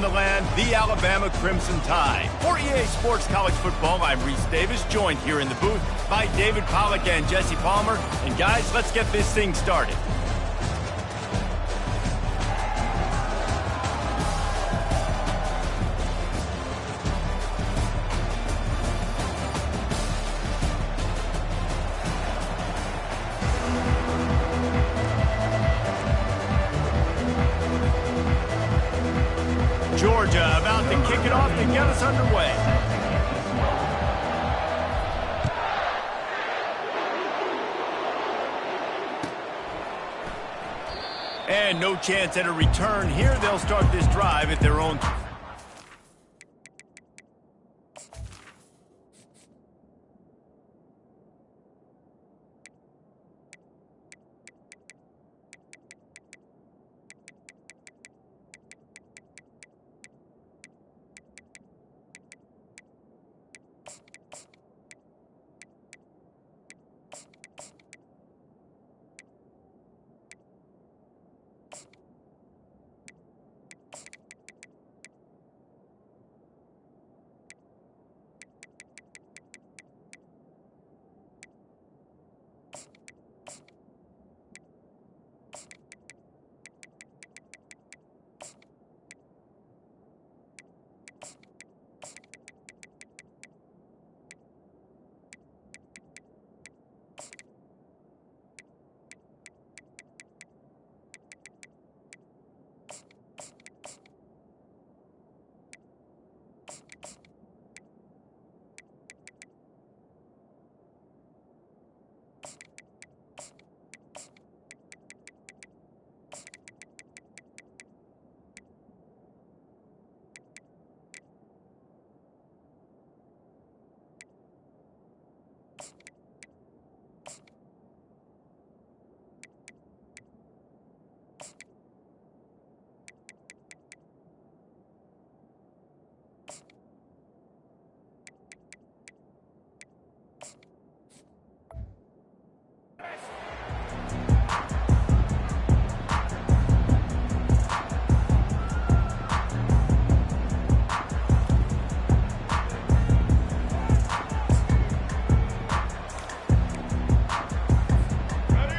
the land, the Alabama Crimson Tide. For EA Sports College Football, I'm Reese Davis, joined here in the booth by David Pollack and Jesse Palmer. And guys, let's get this thing started. Georgia about to kick it off to get us underway. And no chance at a return here. They'll start this drive at their own.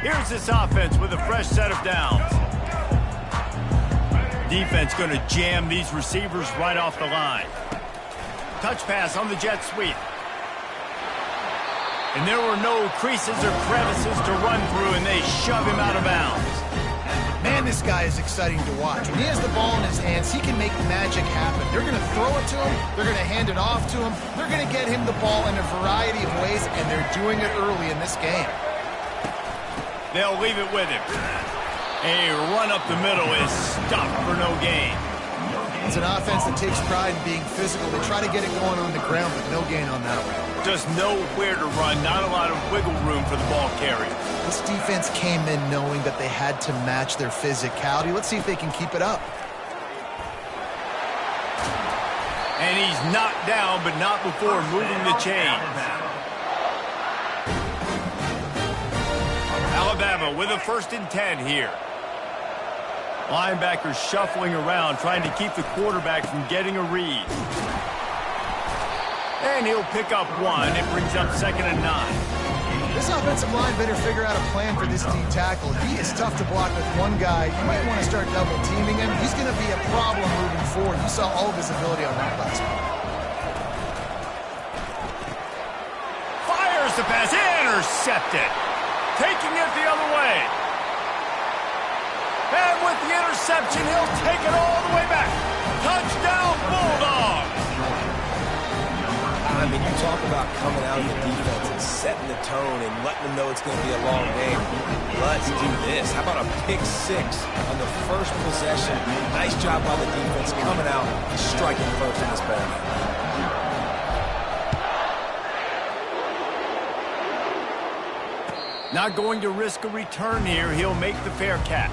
Here's this offense with a fresh set of downs. Defense going to jam these receivers right off the line. Touch pass on the jet sweep. And there were no creases or crevices to run through, and they shove him out of bounds. Man, this guy is exciting to watch. When he has the ball in his hands, he can make magic happen. They're going to throw it to him. They're going to hand it off to him. They're going to get him the ball in a variety of ways, and they're doing it early in this game. They'll leave it with him. A run up the middle is stopped for no gain. It's an offense that takes pride in being physical. They try to get it going on the ground, but no gain on that one. Just nowhere to run, not a lot of wiggle room for the ball carrier. This defense came in knowing that they had to match their physicality. Let's see if they can keep it up. And he's knocked down, but not before moving the chains. Alabama with a 1st and 10 here. Linebackers shuffling around, trying to keep the quarterback from getting a read. And he'll pick up one. It brings up 2nd and 9. This offensive line better figure out a plan for this D tackle. He is tough to block with one guy. You might want to start double teaming him. He's going to be a problem moving forward. You saw all of his ability on that last one. Fires the pass, intercepted. Taking it the other way. And with the interception, he'll take it all the way back. Touchdown, Bulldogs. I mean, you talk about coming out of the defense and setting the tone and letting them know it's going to be a long game. Let's do this. How about a pick 6 on the first possession? Nice job by the defense coming out and striking first in this ball. Not going to risk a return here. He'll make the fair catch.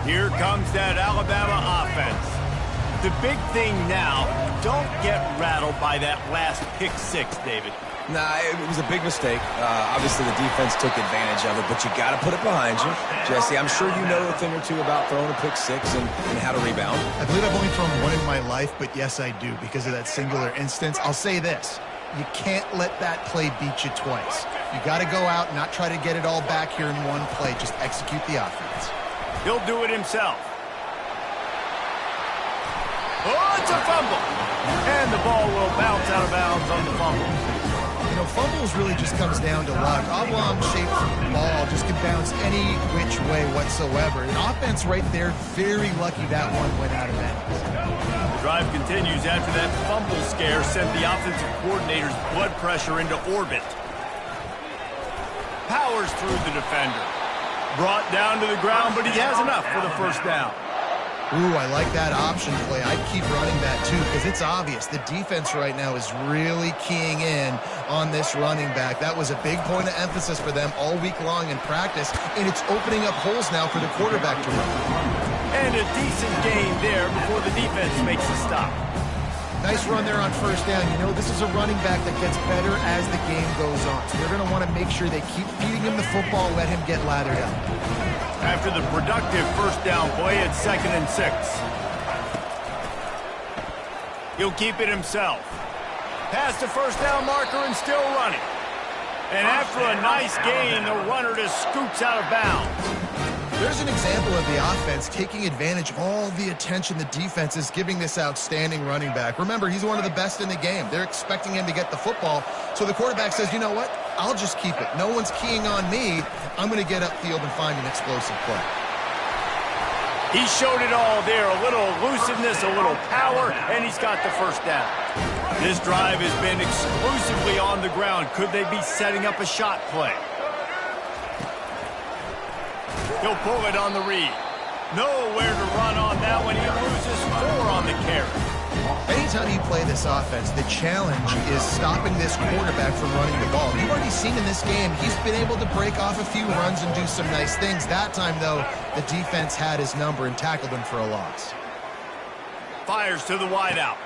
Here comes that Alabama offense. The big thing now, don't get rattled by that last pick 6, David. Nah, it was a big mistake. Obviously, the defense took advantage of it, but you got to put it behind you. Jesse, I'm sure you know a thing or two about throwing a pick six and how to rebound. I believe I've only thrown one in my life, but yes, I do because of that singular instance. I'll say this. You can't let that play beat you twice. You got to go out and not try to get it all back here in one play. Just execute the offense. He'll do it himself. Oh, it's a fumble. And the ball will bounce out of bounds on the fumble. You know, fumbles really just comes down to luck. Oblong-shaped ball just can bounce any which way whatsoever. An offense right there, very lucky that one went out of bounds. The drive continues after that fumble scare sent the offensive coordinator's blood pressure into orbit. Powers through the defender. Brought down to the ground, but he has enough for the first down. Ooh, I like that option play. I'd keep running that too because it's obvious. The defense right now is really keying in on this running back. That was a big point of emphasis for them all week long in practice, and it's opening up holes now for the quarterback to run. And a decent gain there before the defense makes a stop. Nice run there on first down. You know, this is a running back that gets better as the game goes on. So they're going to want to make sure they keep feeding him the football, let him get lathered up. After the productive first down play, it's 2nd and 6. He'll keep it himself. Past the first down marker and still running. And after a nice gain, the runner just scoots out of bounds. There's an example of the offense taking advantage of all the attention the defense is giving this outstanding running back. Remember, he's one of the best in the game. They're expecting him to get the football. So the quarterback says, you know what? I'll just keep it. No one's keying on me. I'm going to get upfield and find an explosive play. He showed it all there. A little elusiveness, a little power, and he's got the first down. This drive has been exclusively on the ground. Could they be setting up a shot play? He'll pull it on the read. Nowhere to run on that one. He loses 4 on the carry. Anytime you play this offense, the challenge is stopping this quarterback from running the ball. You've already seen in this game, he's been able to break off a few runs and do some nice things. That time, though, the defense had his number and tackled him for a loss. Fires to the wideout.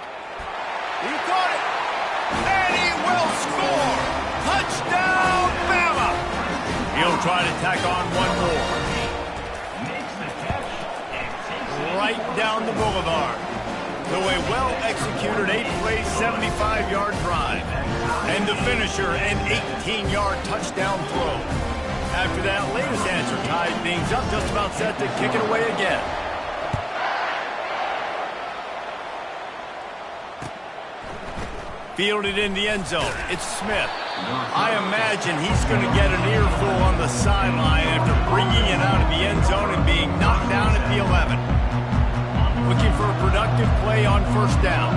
He caught it. And he will score. Touchdown, Bama. He'll try to tack on one more. Right down the boulevard. So a well-executed 8-play, 75-yard drive. And the finisher, an 18-yard touchdown throw. After that latest answer tied things up, just about set to kick it away again. Fielded in the end zone. It's Smith. I imagine he's going to get an earful on the sideline after bringing it out of the end zone and being knocked down at the 11. Looking for a productive play on first down.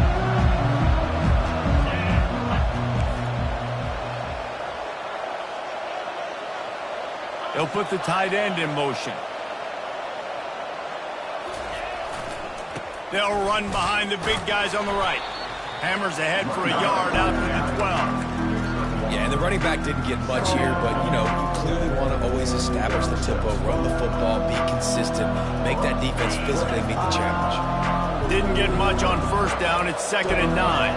They'll put the tight end in motion. They'll run behind the big guys on the right. Hammers ahead for a yard out to the 12. Yeah, and the running back didn't get much here, but, you know, you clearly want to always establish the tempo, run the football, be consistent, make that defense physically meet the challenge. Didn't get much on first down. It's 2nd and 9.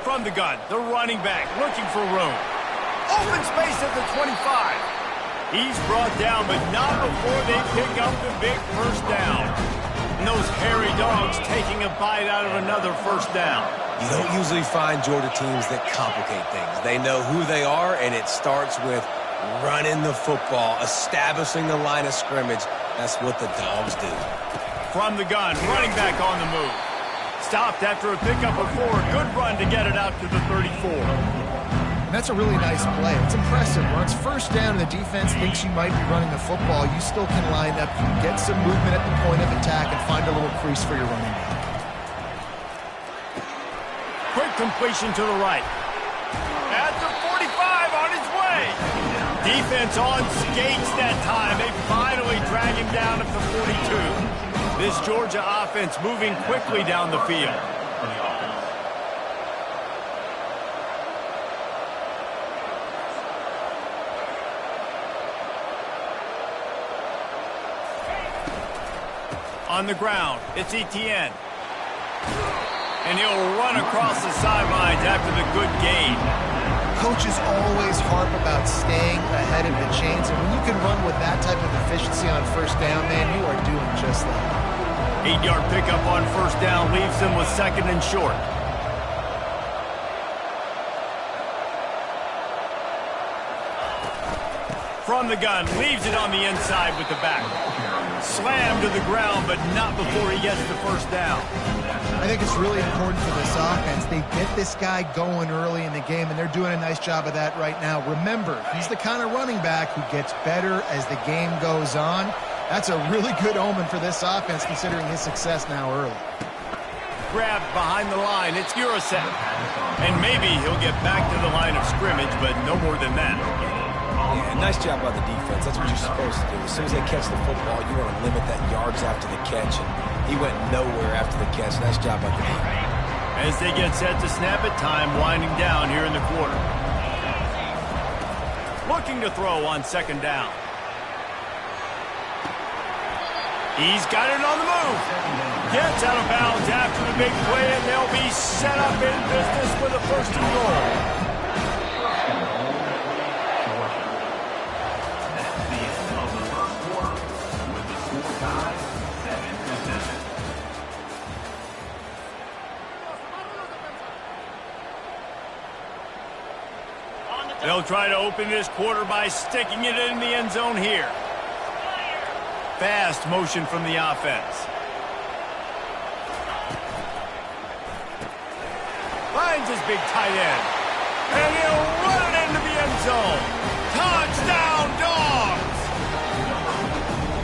From the gun, the running back looking for room. Open space at the 25. He's brought down, but not before they pick up the big first down. And those hairy dogs taking a bite out of another first down. You don't usually find Georgia teams that complicate things. They know who they are, and it starts with running the football, establishing the line of scrimmage. That's what the dogs do. From the gun, running back on the move. Stopped after a pickup of 4. Good run to get it out to the 34. And that's a really nice play. It's impressive. When it's first down and the defense thinks you might be running the football, you still can line up, you can get some movement at the point of attack and find a little crease for your running back. Quick completion to the right. At the 45 on his way. Defense on skates that time. They finally drag him down at the 42. This Georgia offense moving quickly down the field. On the ground, it's Etienne. And he'll run across the sidelines after the good gain. Coaches always harp about staying ahead of the chains, and when you can run with that type of efficiency on first down, man, you are doing just that. 8-yard pickup on first down leaves them with second and short. From the gun, leaves it on the inside with the back. Slammed to the ground, but not before he gets the first down. I think it's really important for this offense. They get this guy going early in the game, and they're doing a nice job of that right now. Remember, he's the kind of running back who gets better as the game goes on. That's a really good omen for this offense, considering his success now early. Grabbed behind the line, it's Urasek. And maybe he'll get back to the line of scrimmage, but no more than that. Yeah, nice job by the defense. That's what you're supposed to do. As soon as they catch the football, you want to limit that yards after the catch, and he went nowhere after the catch. Nice job by the defense. As they get set to snap it, time winding down here in the quarter. Looking to throw on second down. He's got it on the move. Gets out of bounds after the big play, and they'll be set up in business with a first and goal. They'll try to open this quarter by sticking it in the end zone here. Fast motion from the offense. Finds his big tight end. And he'll run it into the end zone. Touchdown, Dogs!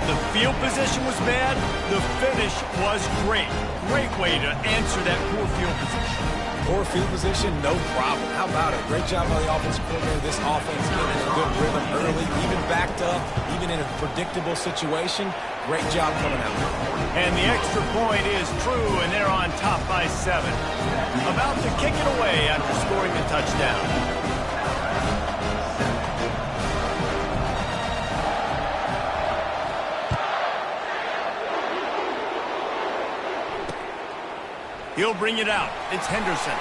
The field position was bad. The finish was great. Great way to answer that poor field position. Poor field position, no problem. How about it? Great job by the offensive coordinator. This offense getting in a good rhythm early, even backed up, even in a predictable situation. Great job coming out. And the extra point is true, and they're on top by 7. About to kick it away after scoring the touchdown. He'll bring it out. It's Henderson.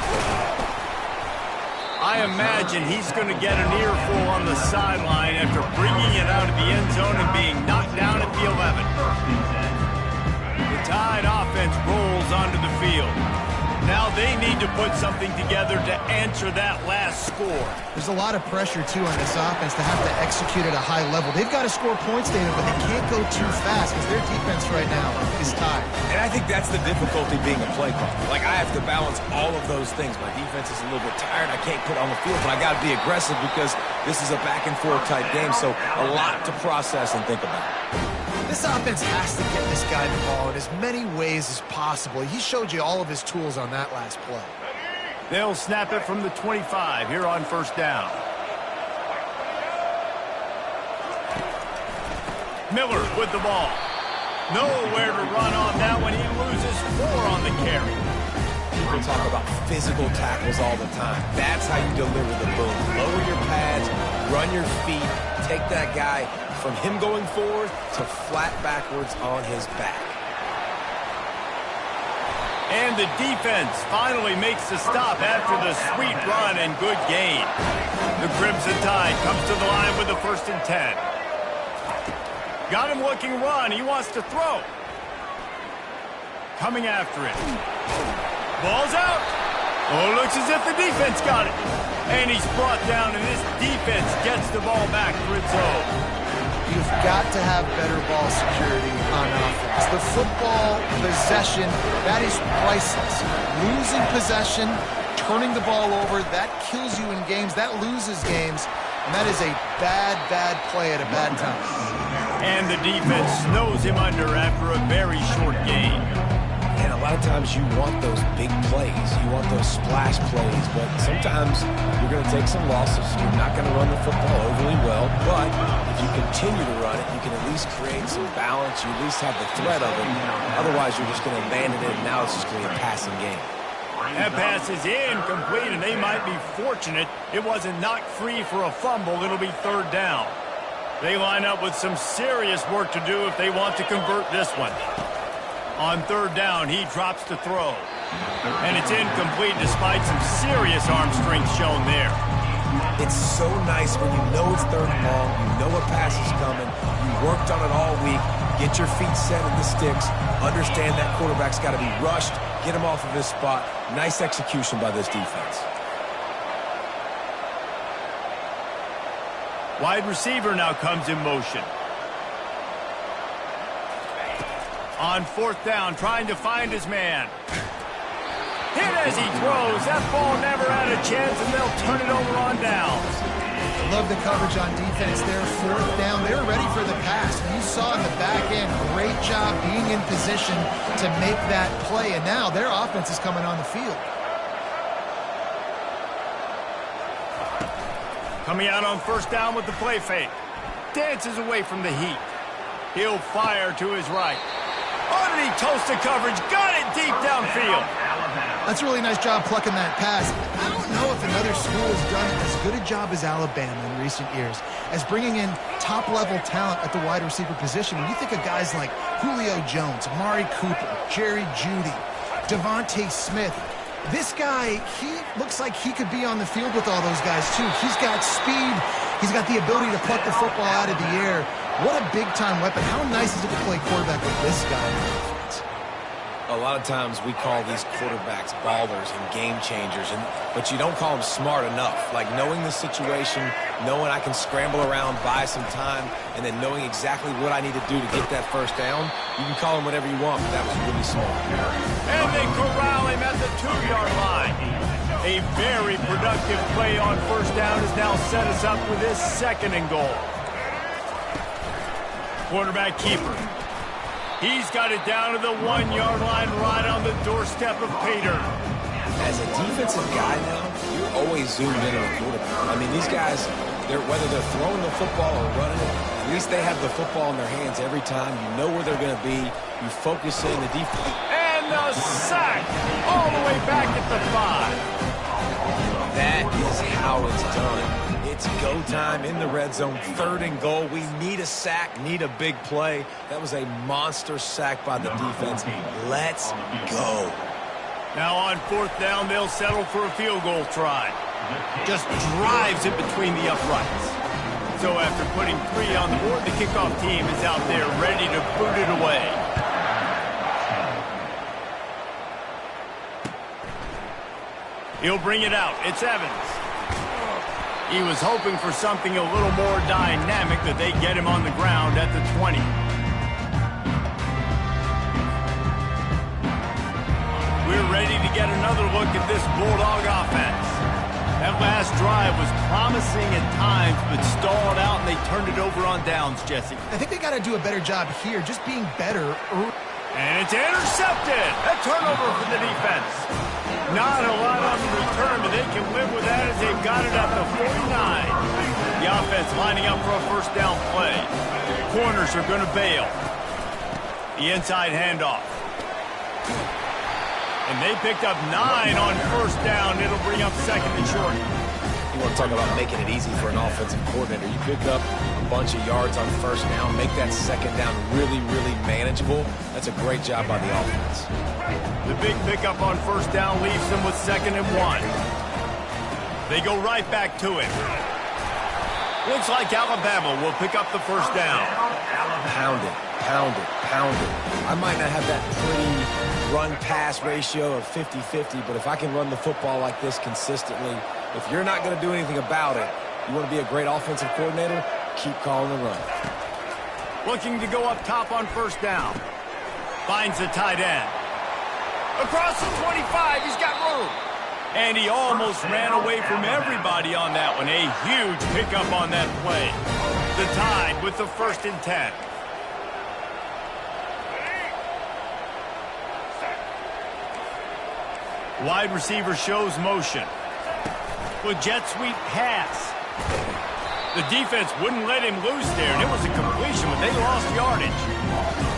I imagine he's going to get an earful on the sideline after bringing it out of the end zone and being knocked down at the 11. The Tide offense rolls onto the field. Now they need to put something together to answer that last score. There's a lot of pressure, too, on this offense to have to execute at a high level. They've got to score points, David, but they can't go too fast because their defense right now is tied. And I think that's the difficulty being a play caller. Like, I have to balance all of those things. My defense is a little bit tired. I can't put on the field, but I got to be aggressive because this is a back-and-forth type game, so a lot to process and think about. This offense has to get this guy the ball in as many ways as possible. He showed you all of his tools on that last play. They'll snap it from the 25 here on first down. Miller with the ball. Nowhere to run on that one. He loses 4 on the carry. People talk about physical tackles all the time. That's how you deliver the boom. Lower your pads, run your feet, take that guy from him going forward to flat backwards on his back. And the defense finally makes the stop after the sweet run and good gain. The Crimson Tide comes to the line with the 1st and 10. Got him looking run. He wants to throw. Coming after it. Ball's out. Oh, looks as if the defense got it. And he's brought down, and this defense gets the ball back for its own. You've got to have better ball security on offense. The football possession, that is priceless. Losing possession, turning the ball over, that kills you in games. That loses games. And that is a bad, bad play at a bad time. And the defense snows him under after a very short gain. And a lot of times you want those big plays. You want those splash plays. But sometimes you're going to take some losses. You're not going to run the football overly well. But if you continue to run it, you can at least create some balance. You at least have the threat of it. Otherwise, you're just going to abandon it, and now it's just going to be a passing game. That pass is incomplete, and they might be fortunate it wasn't knocked free for a fumble. It'll be 3rd down. They line up with some serious work to do if they want to convert this one. On third down, he drops to throw. And it's incomplete despite some serious arm strength shown there. It's so nice when you know it's third and long, you know a pass is coming, you worked on it all week, get your feet set in the sticks, understand that quarterback's got to be rushed, get him off of his spot. Nice execution by this defense. Wide receiver now comes in motion. On fourth down, trying to find his man. Hit as he throws. That ball never had a chance, and they'll turn it over on downs. Love the coverage on defense there. Fourth down, they were ready for the pass. And you saw in the back end, great job being in position to make that play. And now their offense is coming on the field. Coming out on first down with the play fake. Dances away from the heat. He'll fire to his right. Underneath toasted coverage. Got it deep downfield. That's a really nice job plucking that pass. I don't know if another school has done as good a job as Alabama in recent years as bringing in top-level talent at the wide receiver position. When you think of guys like Julio Jones, Amari Cooper, Jerry Jeudy, Devontae Smith, this guy, he looks like he could be on the field with all those guys, too. He's got speed. He's got the ability to pluck the football out of the air. What a big-time weapon. How nice is it to play quarterback with this guy? A lot of times we call these quarterbacks ballers and game changers, but you don't call them smart enough. Like knowing the situation, knowing I can scramble around, buy some time, and then knowing exactly what I need to do to get that first down. You can call him whatever you want, but that was really smart. And they corral him at the 2-yard line. A very productive play on first down has now set us up with this second and goal. Quarterback keeper. He's got it down to the 1-yard line right on the doorstep of Pater. As a defensive guy now, you're always zoomed in on the quarterback. I mean, these guys, whether they're throwing the football or running it, at least they have the football in their hands every time. You know where they're going to be. You focus in the defense. And the sack all the way back at the 5. That is how it's done. It's go time in the red zone, third and goal. We need a sack, need a big play. That was a monster sack by the defense. Let's go. Now on fourth down, they'll settle for a field goal try. Just drives it between the uprights. So after putting 3 on the board, the kickoff team is out there ready to boot it away. He'll bring it out. It's Evans. He was hoping for something a little more dynamic, that they get him on the ground at the 20. We're ready to get another look at this Bulldog offense. That last drive was promising at times, but stalled out, and they turned it over on downs, Jesse. I think they got to do a better job here, just being better. And it's intercepted. A turnover for the defense. Not a lot on the return, but they can live with that as they've got it at the 49. The offense lining up for a first down play. Corners are going to bail. The inside handoff. And they picked up 9 on first down. It'll bring up second and short. You want to talk about making it easy for an offensive coordinator. You pick up a bunch of yards on first down, make that second down really, really manageable. That's a great job by the offense. The big pickup on first down leaves them with second and 1. They go right back to it. Looks like Alabama will pick up the first down. Pound it, pound it, pound it. I might not have that pretty run-pass ratio of 50-50, but if I can run the football like this consistently, if you're not going to do anything about it, you want to be a great offensive coordinator, keep calling the run. Looking to go up top on first down. Finds the tight end. Across the 25, he's got room. And he almost ran away from everybody on that one. A huge pickup on that play. The Tide with the 1st and 10. Wide receiver shows motion. With jet sweep pass. The defense wouldn't let him loose there, and it was a completion, but they lost yardage.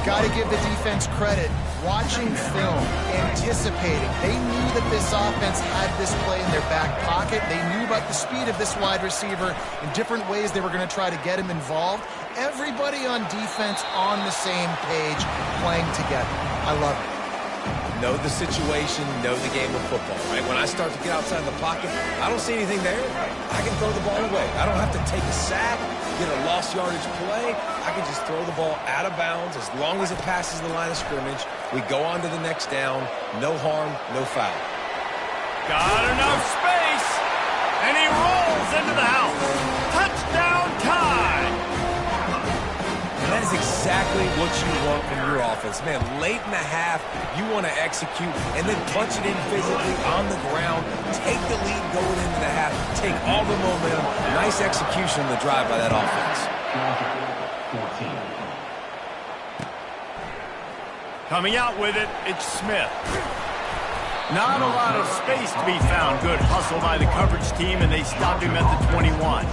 Got to give the defense credit. Watching film, anticipating. They knew that this offense had this play in their back pocket. They knew about the speed of this wide receiver in different ways they were going to try to get him involved. Everybody on defense on the same page, playing together. I love it. Know the situation, know the game of football, right? When I start to get outside the pocket, I don't see anything there. I can throw the ball away. I don't have to take a sack, get a lost yardage play. I can just throw the ball out of bounds as long as it passes the line of scrimmage. We go on to the next down. No harm, no foul. Got enough space, and he rolls into the house. Touchdown time! And that is exactly what you want from your offense. Man, late in the half, you want to execute and then punch it in physically on the ground. Take the lead going into the half. Take all the momentum. Nice execution on the drive by that offense. Coming out with it, it's Smith. Not a lot of space to be found. Good hustle by the coverage team, and they stop him at the 21.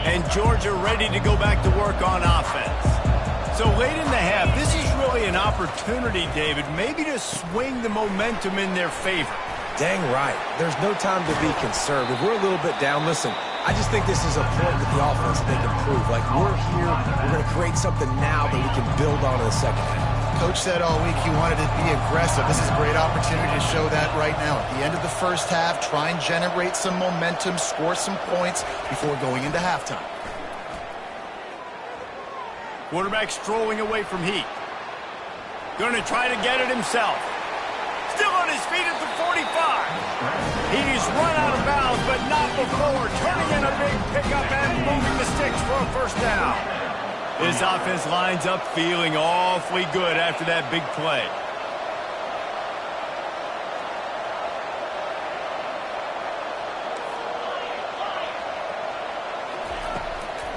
And Georgia ready to go back to work on offense. So late in the half, this is really an opportunity, David, maybe to swing the momentum in their favor. Dang right. There's no time to be concerned. If we're a little bit down, listen, I just think this is a point with the offense that they can prove. Like, we're here, we're going to create something now that we can build on in the second half. Coach said all week he wanted to be aggressive. This is a great opportunity to show that right now. At the end of the first half, try and generate some momentum, score some points before going into halftime. Quarterback strolling away from Heat. Going to try to get it himself. Still on his feet at the 45. He's run out of bounds, but not before turning in a big pickup and moving the sticks for a first down. This offense lines up feeling awfully good after that big play.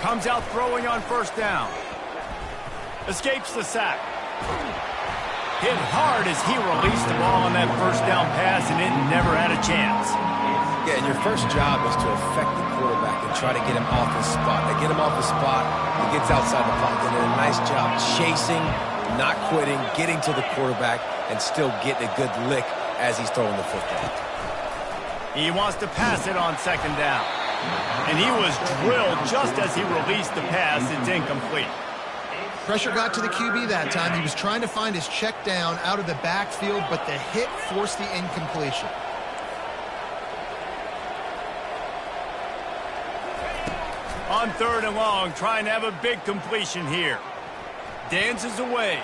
Comes out throwing on first down. Escapes the sack. Hit hard as he released the ball on that first down pass, and it never had a chance. Yeah, and your first job is to affect the quarterback and try to get him off his spot. They get him off his spot, he gets outside the pocket. They did a nice job chasing, not quitting, getting to the quarterback, and still getting a good lick as he's throwing the football. He wants to pass it on second down. And he was drilled just as he released the pass. It's incomplete. Pressure got to the QB that time. He was trying to find his check down out of the backfield, but the hit forced the incompletion. On third and long, trying to have a big completion here. Dances away.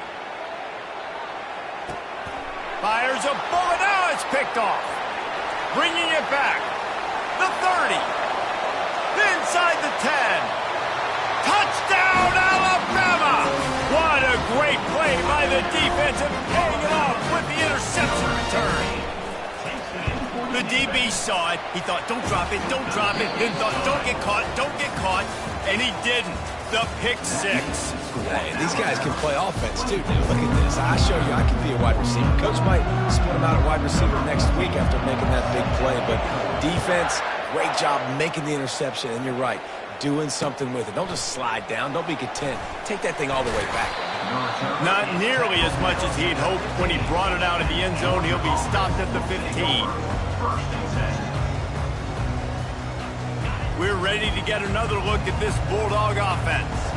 Fires a bullet. Now it's picked off. Bringing it back. The 30. Inside the 10. Touchdown, Alabama! What a great play by the defense and paying it off with the interception return. The DB saw it. He thought, don't drop it, don't drop it. Then thought, don't get caught. And he didn't. The pick six. Hey, these guys can play offense, too. Look at this. I show you I can be a wide receiver. Coach might split him out at wide receiver next week after making that big play. But defense, great job making the interception. And you're right, doing something with it. Don't just slide down. Don't be content. Take that thing all the way back. Not nearly as much as he'd hoped when he brought it out of the end zone. He'll be stopped at the 15. We're ready to get another look at this Bulldog offense.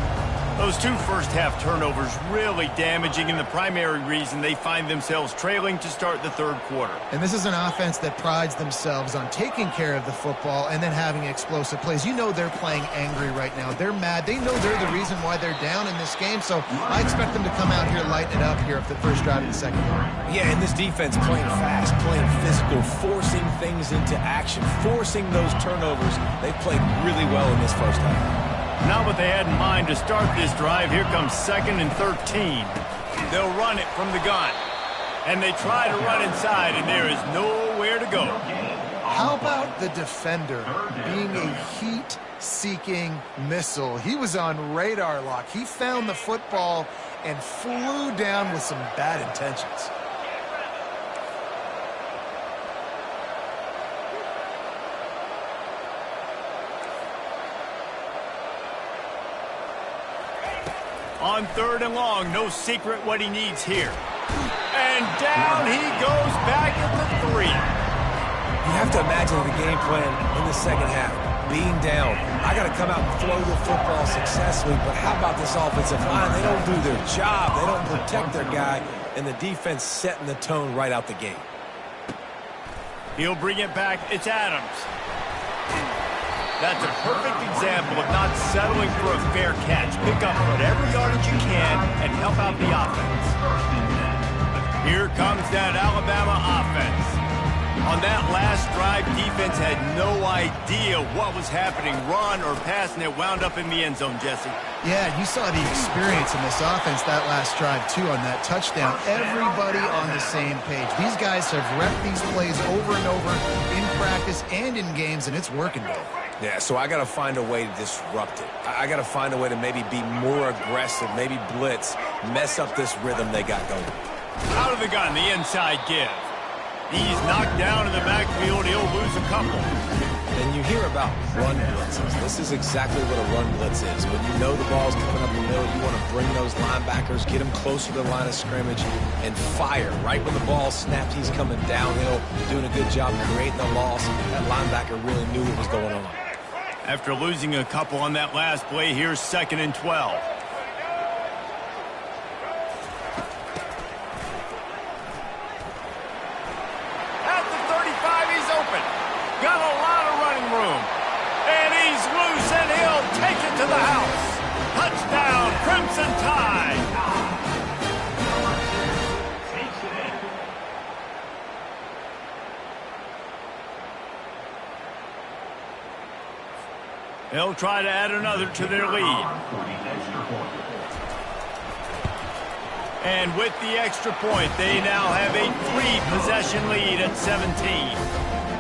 Those two first-half turnovers really damaging, and the primary reason they find themselves trailing to start the third quarter. And this is an offense that prides themselves on taking care of the football and then having explosive plays. You know they're playing angry right now. They're mad. They know they're the reason why they're down in this game, so I expect them to come out here, lighten it up here for the first drive of the second half. Yeah, and this defense playing fast, playing physical, forcing things into action, forcing those turnovers. They played really well in this first half. Not what they had in mind to start this drive. Here comes 2nd and 13. They'll run it from the gun. And they try to run inside, and there is nowhere to go. How about the defender being a heat-seeking missile? He was on radar lock. He found the football and flew down with some bad intentions. On third and long, no secret what he needs here. And down he goes back at the 3. You have to imagine the game plan in the second half. being down. I got to come out and throw the football successfully, but how about this offensive line? They don't do their job. They don't protect their guy, and the defense setting the tone right out the gate. He'll bring it back. It's Adams. That's a perfect example of not settling for a fair catch. Pick up whatever yardage you can and help out the offense. Here comes that Alabama offense. On that last drive, defense had no idea what was happening. Run or pass, and it wound up in the end zone, Jesse. Yeah, you saw the experience in this offense that last drive, too, on that touchdown. Everybody on the same page. These guys have repped these plays over and over in practice and in games, and it's working, though. Yeah, so I got to find a way to disrupt it. I got to find a way to maybe be more aggressive, maybe blitz, mess up this rhythm they got going. Out of the gun, the inside give. He's knocked down in the backfield. He'll lose a couple. And you hear about run blitzes. This is exactly what a run blitz is. When you know the ball's coming up the middle, you want to bring those linebackers, get them closer to the line of scrimmage, and fire. Right when the ball snapped, he's coming downhill, doing a good job creating the loss. That linebacker really knew what was going on. After losing a couple on that last play, here's 2nd and 12. At the 35, he's open. Got a lot of running room. And he's loose, and he'll take it to the house. Touchdown, Crimson Tide. They'll try to add another to their lead. And with the extra point, they now have a 3-possession lead at 17.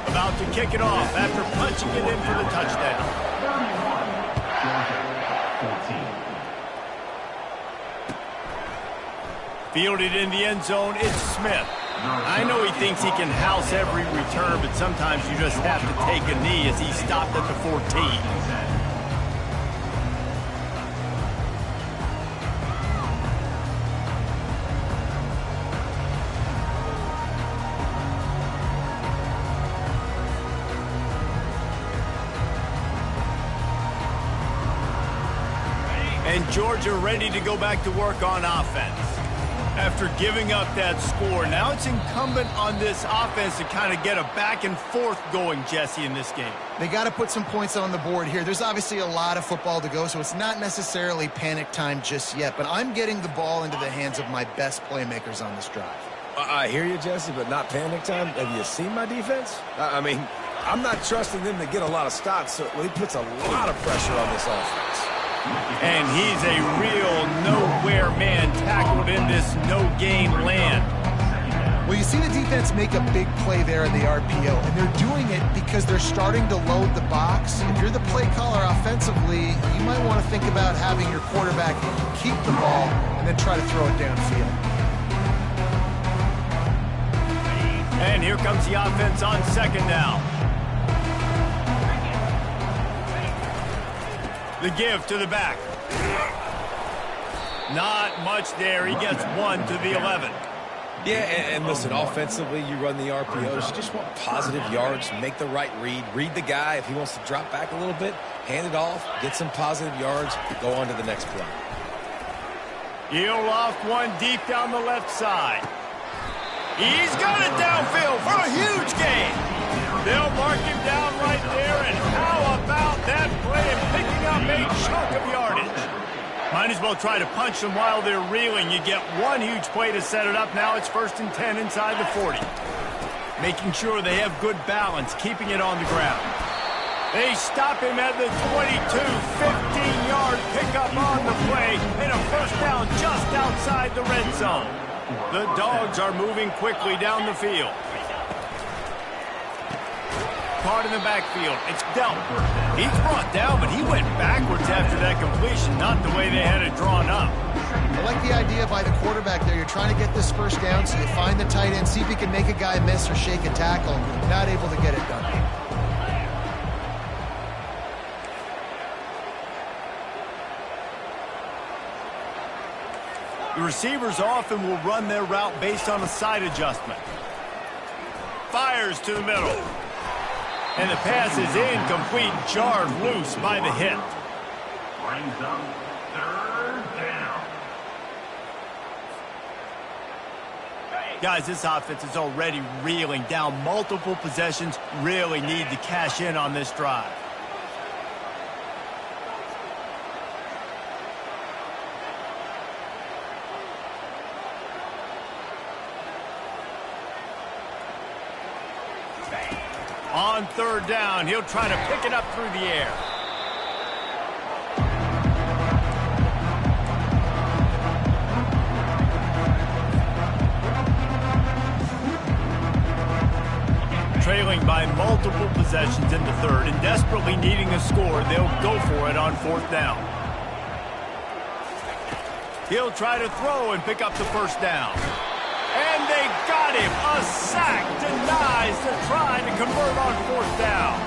About to kick it off after punching it in for the touchdown. Fielded in the end zone, it's Smith. I know he thinks he can house every return, but sometimes you just have to take a knee as he stopped at the 14. And Georgia ready to go back to work on offense. After giving up that score, now it's incumbent on this offense to kind of get a back and forth going, Jesse, in this game. They got to put some points on the board here. There's obviously a lot of football to go, so it's not necessarily panic time just yet, but I'm getting the ball into the hands of my best playmakers on this drive. I hear you, Jesse, but not panic time. Have you seen my defense? I mean, I'm not trusting them to get a lot of stops, so he puts a lot of pressure on this offense. And he's a real nowhere man tackled in this no-gain land. Well, you see the defense make a big play there in the RPO, and they're doing it because they're starting to load the box. If you're the play caller offensively, you might want to think about having your quarterback keep the ball and then try to throw it downfield. And here comes the offense on 2nd down. The give to the back. Not much there. He gets 1 to the 11. Yeah, and listen, offensively, you run the RPOs. You just want positive yards, make the right read the guy. If he wants to drop back a little bit, hand it off, get some positive yards, go on to the next play. He'll loft one deep down the left side. He's got it downfield for a huge gain. They'll mark him down right there, and how about that play and picking up a chunk of yardage? Might as well try to punch them while they're reeling. You get one huge play to set it up. Now it's 1st and 10 inside the 40. Making sure they have good balance, keeping it on the ground. They stop him at the 22, 15-yard pickup on the play, and a 1st down just outside the red zone. The Dogs are moving quickly down the field. Caught in the backfield. It's Delton. He's brought down, but he went backwards after that completion, not the way they had it drawn up. I like the idea by the quarterback there. You're trying to get this 1st down, so you find the tight end, see if he can make a guy miss or shake a tackle. Not able to get it done. The receivers often will run their route based on a side adjustment. Fires to the middle. And the pass is incomplete, jarred loose by the hit. Brings up 3rd down. Guys, this offense is already reeling down multiple possessions. Really need to cash in on this drive. On 3rd down, he'll try to pick it up through the air. Trailing by multiple possessions in the 3rd and desperately needing a score, they'll go for it on 4th down. He'll try to throw and pick up the 1st down. And they got him. A sack denies the try to convert on 4th down.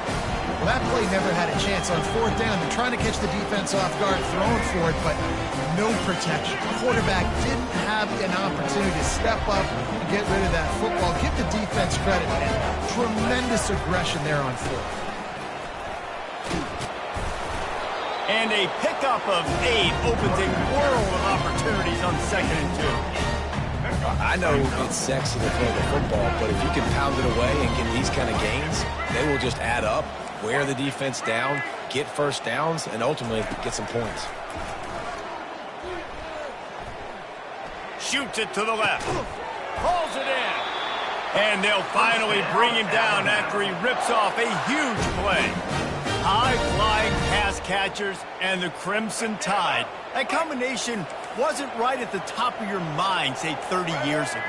Well, that play never had a chance on 4th down. They're trying to catch the defense off guard, throwing for it, but no protection. The quarterback didn't have an opportunity to step up and get rid of that football. Give the defense credit, man. Tremendous aggression there on 4th. And a pickup of 8 opens a world of opportunities on 2nd and 2. I know it's sexy to throw the football, but if you can pound it away and get these kind of gains, they will just add up, wear the defense down, get 1st downs, and ultimately get some points. Shoots it to the left. Pulls it in. And they'll finally bring him down after he rips off a huge play. High-flying pass catchers and the Crimson Tide. That combination wasn't right at the top of your mind, say, 30 years ago.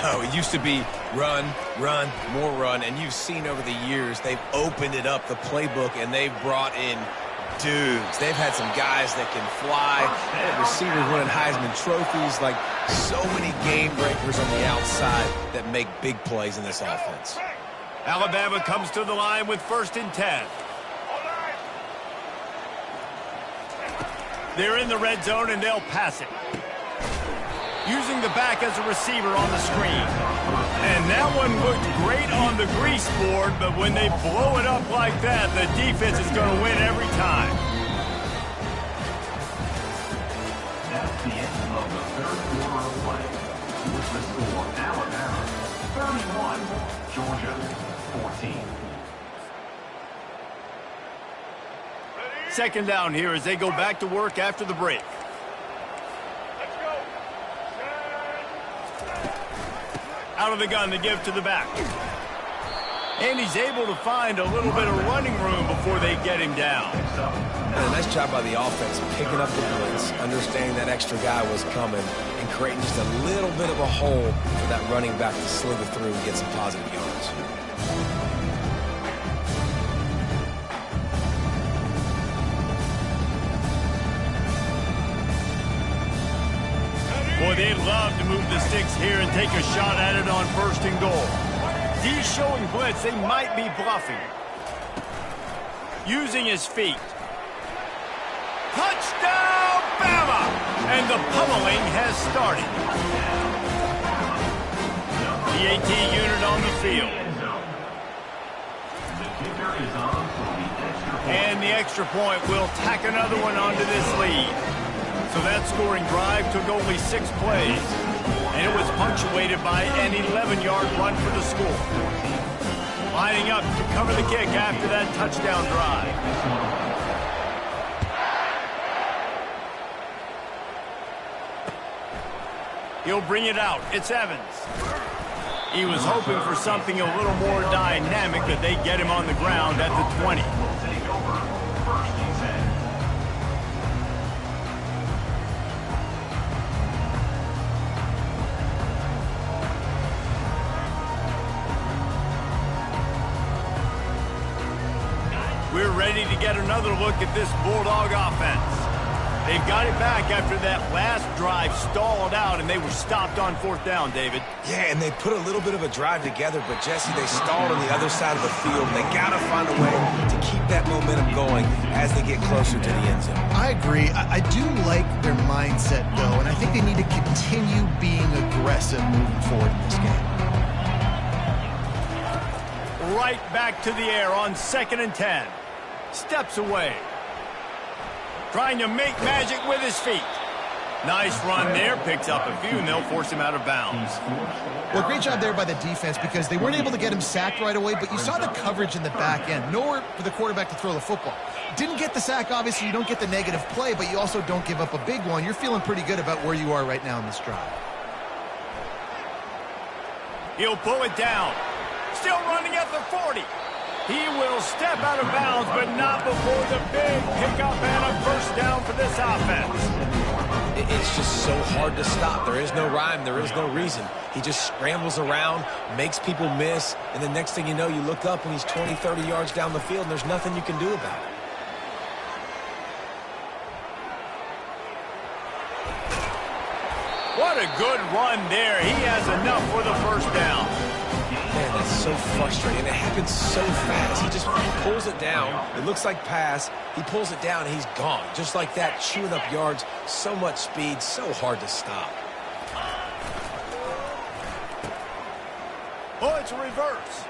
No, it used to be run, run, more run, and you've seen over the years they've opened it up, the playbook, and they've brought in dudes. They've had some guys that can fly, receivers winning Heisman trophies, like so many game breakers on the outside that make big plays in this offense. Alabama comes to the line with 1st and 10. They're in the red zone, and they'll pass it. Using the back as a receiver on the screen. And that one looked great on the grease board, but when they blow it up like that, the defense is going to win every time. That's the end of the 3rd quarter of play. With the score, Alabama 31, Georgia 14. 2nd down here as they go back to work after the break. Out of the gun to give to the back. And he's able to find a little bit of running room before they get him down. And a nice job by the offense picking up the blitz, understanding that extra guy was coming, and creating just a little bit of a hole for that running back to slither through and get some positive yards. Boy, they'd love to move the sticks here and take a shot at it on 1st and goal. D's showing blitz. They might be bluffing. Using his feet. Touchdown, Bama! And the pummeling has started. The AT unit on the field. And the extra point will tack another one onto this lead. So that scoring drive took only 6 plays, and it was punctuated by an 11-yard run for the score. Lining up to cover the kick after that touchdown drive. He'll bring it out. It's Evans. He was hoping for something a little more dynamic, but they get him on the ground at the 20. We're ready to get another look at this Bulldog offense. They've got it back after that last drive stalled out, and they were stopped on 4th down, David. Yeah, and they put a little bit of a drive together, but, Jesse, they stalled on the other side of the field. They got to find a way to keep that momentum going as they get closer to the end zone. I agree. I do like their mindset, though, and I think they need to continue being aggressive moving forward in this game. right back to the air on 2nd and 10. Steps away. Trying to make magic with his feet. Nice run there. Picks up a few, and they'll force him out of bounds. Well, great job there by the defense because they weren't able to get him sacked right away, but you saw the coverage in the back end. Nowhere for the quarterback to throw the football. Didn't get the sack, obviously. You don't get the negative play, but you also don't give up a big one. You're feeling pretty good about where you are right now in this drive. He'll pull it down. Still running at the 40. He will step out of bounds, but not before the big pickup and a first down for this offense. It's just so hard to stop. There is no rhyme. There is no reason. He just scrambles around, makes people miss, and the next thing you know, you look up and he's 20, 30 yards down the field, and there's nothing you can do about it. What a good run there. He has enough for the first down. Man, that's so frustrating. It happens so fast. He just pulls it down. It looks like pass. He pulls it down, and he's gone. Just like that, chewing up yards. So much speed, so hard to stop. Oh, it's a reverse.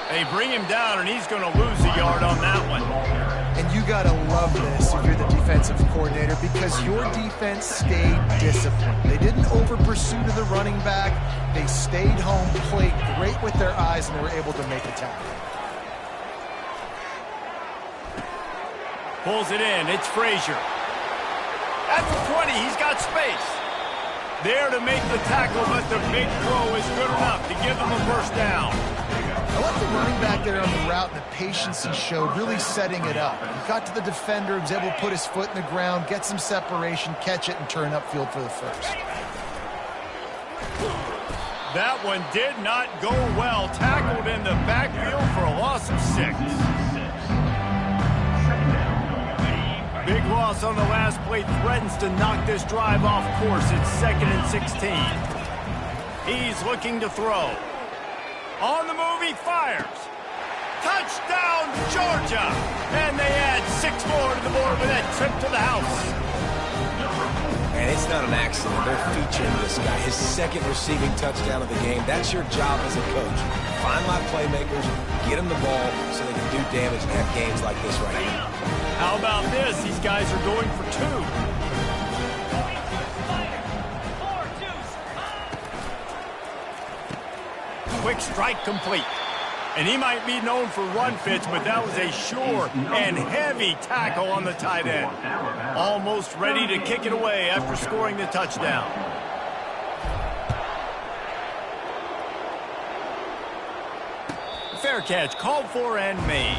They bring him down, and he's going to lose a yard on that one. And you got to love this if you're the defensive coordinator because your defense stayed disciplined. They didn't over-pursue to the running back. They stayed home, played great with their eyes, and they were able to make a tackle. Pulls it in. It's Frazier. At the 20, he's got space. There to make the tackle, but the big throw is good enough to give them a first down. I like the running back there on the route and the patience he showed, really setting it up. He got to the defender, was able to put his foot in the ground, get some separation, catch it, and turn upfield for the first. That one did not go well. Tackled in the backfield for a loss of 6. Big loss on the last play. Threatens to knock this drive off course. It's 2nd and 16. He's looking to throw. On the move, he fires. Touchdown, Georgia! And they add 6 more to the board with that trip to the house. And it's not an accident. They're featuring this guy. His 2nd receiving touchdown of the game. That's your job as a coach. Find my playmakers, get them the ball so they can do damage and have games like this right now. How about this? These guys are going for 2. Quick strike complete. And he might be known for run fits, but that was a sure and heavy tackle on the tight end. Almost ready to kick it away after scoring the touchdown. Fair catch called for and made.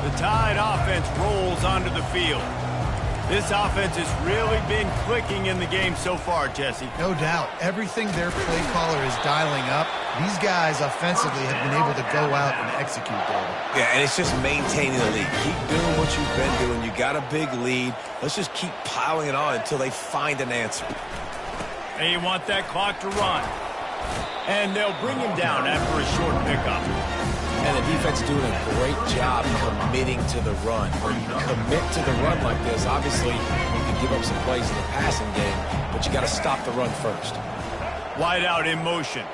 The Tide offense rolls onto the field. This offense has really been clicking in the game so far, Jesse. No doubt. Everything their play caller is dialing up, these guys offensively have been able to go out and execute, David. Yeah, and it's just maintaining the lead. Keep doing what you've been doing. You got a big lead. Let's just keep piling it on until they find an answer. They want that clock to run. And they'll bring him down after a short pickup. And the defense doing a great job committing to the run. When you commit to the run like this, obviously you can give up some plays in the passing game, but you got to stop the run first. Wide out in motion.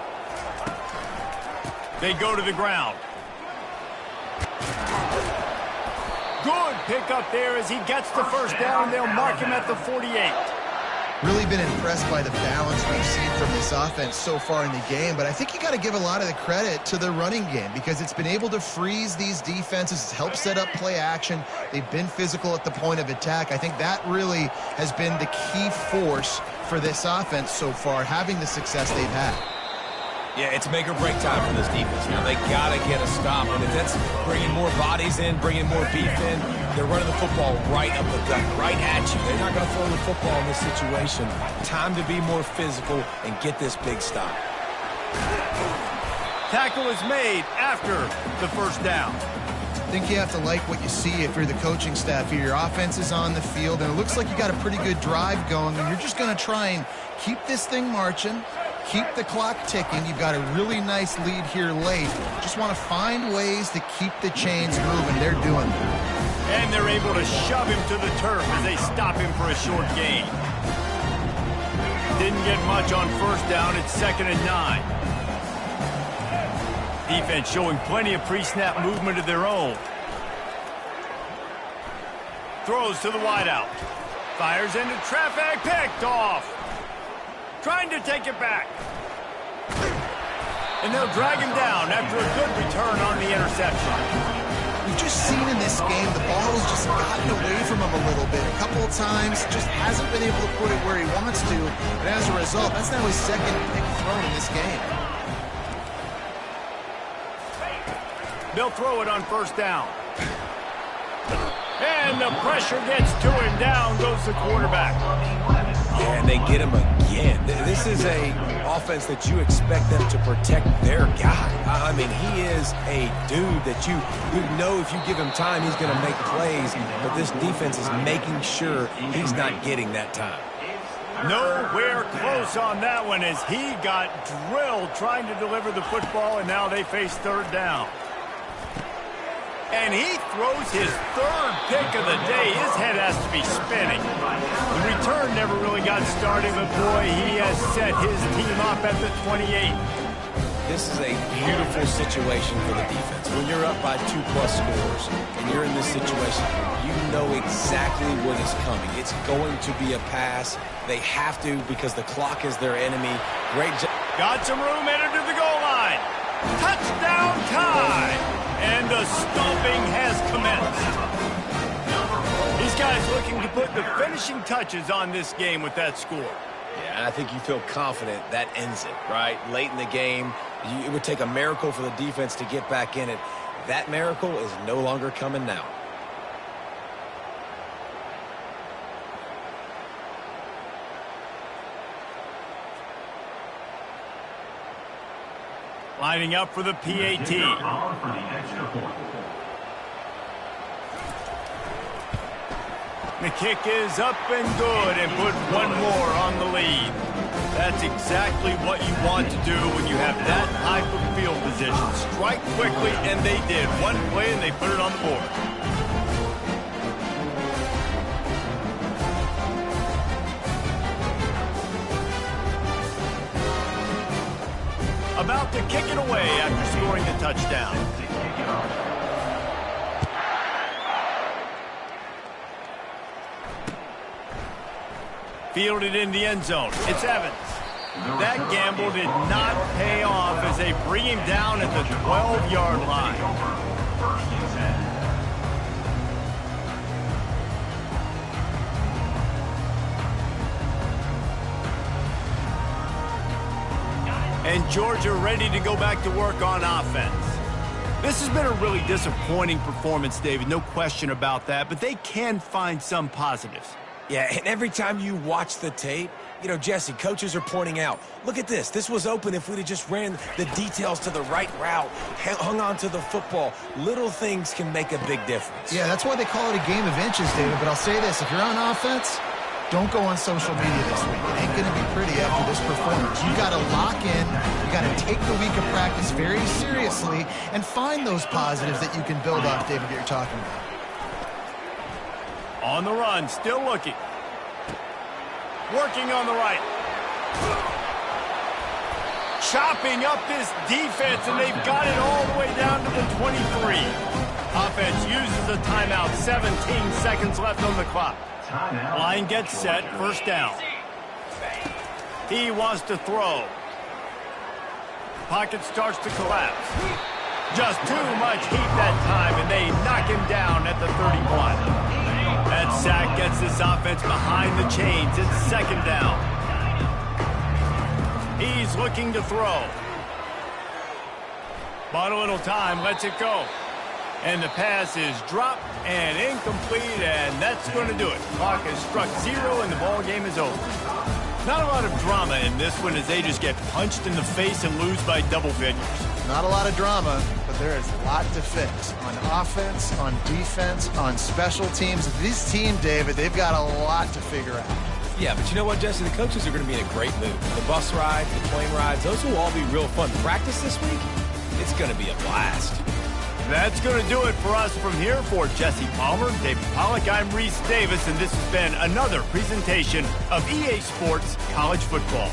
They go to the ground. Good pickup there as he gets the first down. They'll mark him at the 48. Really been impressed by the balance we've seen from this offense so far in the game, but I think you got to give a lot of the credit to the running game because it's been able to freeze these defenses, help set up play action. They've been physical at the point of attack. I think that really has been the key force for this offense so far, having the success they've had. Yeah, it's make or break time for this defense. Now they got to get a stop, and if that's bringing more bodies in, bringing more beef in, they're running the football right up the gut, right at you. They're not going to throw the football in this situation. Time to be more physical and get this big stop. Tackle is made after the first down. I think you have to like what you see if you're the coaching staff here. Your offense is on the field, and it looks like you got a pretty good drive going, and you're just going to try and keep this thing marching, keep the clock ticking. You've got a really nice lead here late. Just want to find ways to keep the chains moving. They're doing it. And they're able to shove him to the turf as they stop him for a short gain. didn't get much on first down. It's 2nd and 9. Defense showing plenty of pre-snap movement of their own. Throws to the wideout. Fires into traffic. Picked off. Trying to take it back. And they'll drag him down after a good return on the interception. We've just seen in this game the ball has just gotten away from him a little bit. A couple of times, just hasn't been able to put it where he wants to. And as a result, that's now his 2nd pick thrown in this game. They'll throw it on first down. And the pressure gets to him. Down goes the quarterback. Yeah, and they get him again. This is a offense that you expect them to protect their guy. I mean, he is a dude that you know if you give him time, he's going to make plays. But this defense is making sure he's not getting that time. Nowhere close on that one as he got drilled trying to deliver the football, and now they face 3rd down. And he throws his 3rd pick of the day. His head has to be spinning. The return never really got started, but boy, he has set his team up at the 28. This is a beautiful situation for the defense. When you're up by 2+ scores and you're in this situation, you know exactly what is coming. It's going to be a pass. They have to because the clock is their enemy. Great job. Got some room headed to the goal line. Touchdown time. And the stomping has commenced. These guys looking to put the finishing touches on this game with that score. Yeah, I think you feel confident that ends it, right? Late in the game, it would take a miracle for the defense to get back in it. That miracle is no longer coming now. Lining up for the PAT. The kick is up and good and put one more on the lead. That's exactly what you want to do when you have that type of field position. Strike quickly, and they did. One play, and they put it on the board. About to kick it away after scoring the touchdown. Fielded in the end zone. It's Evans. That gamble did not pay off as they bring him down at the 12-yard line. And Georgia ready to go back to work on offense. This has been a really disappointing performance, David. No question about that, but they can find some positives. Yeah, and every time you watch the tape, you know, Jesse, coaches are pointing out, look at this. This was open if we'd have just ran the details to the right route, hung on to the football. Little things can make a big difference. Yeah, that's why they call it a game of inches, David. But I'll say this, if you're on offense, don't go on social media this week. It ain't going to be pretty after this performance. You got to lock in. You got to take the week of practice very seriously and find those positives that you can build off, David, that you're talking about. On the run, still looking. Working on the right. Chopping up this defense, and they've got it all the way down to the 23. Offense uses a timeout. 17 seconds left on the clock. Line gets set. First down. He wants to throw. Pocket starts to collapse. Just too much heat that time, and they knock him down at the 31. That sack gets this offense behind the chains. It's second down. He's looking to throw. Bought a little time, lets it go. And the pass is dropped and incomplete, and that's going to do it. Clock has struck 0, and the ball game is over. Not a lot of drama in this one as they just get punched in the face and lose by double figures. Not a lot of drama, but there is a lot to fix on offense, on defense, on special teams. This team, David, they've got a lot to figure out. Yeah, but you know what, Jesse? The coaches are going to be in a great mood. The bus rides, the plane rides, those will all be real fun. Practice this week, it's going to be a blast. That's going to do it for us from here. For Jesse Palmer, David Pollack, I'm Reese Davis, and this has been another presentation of EA Sports College Football.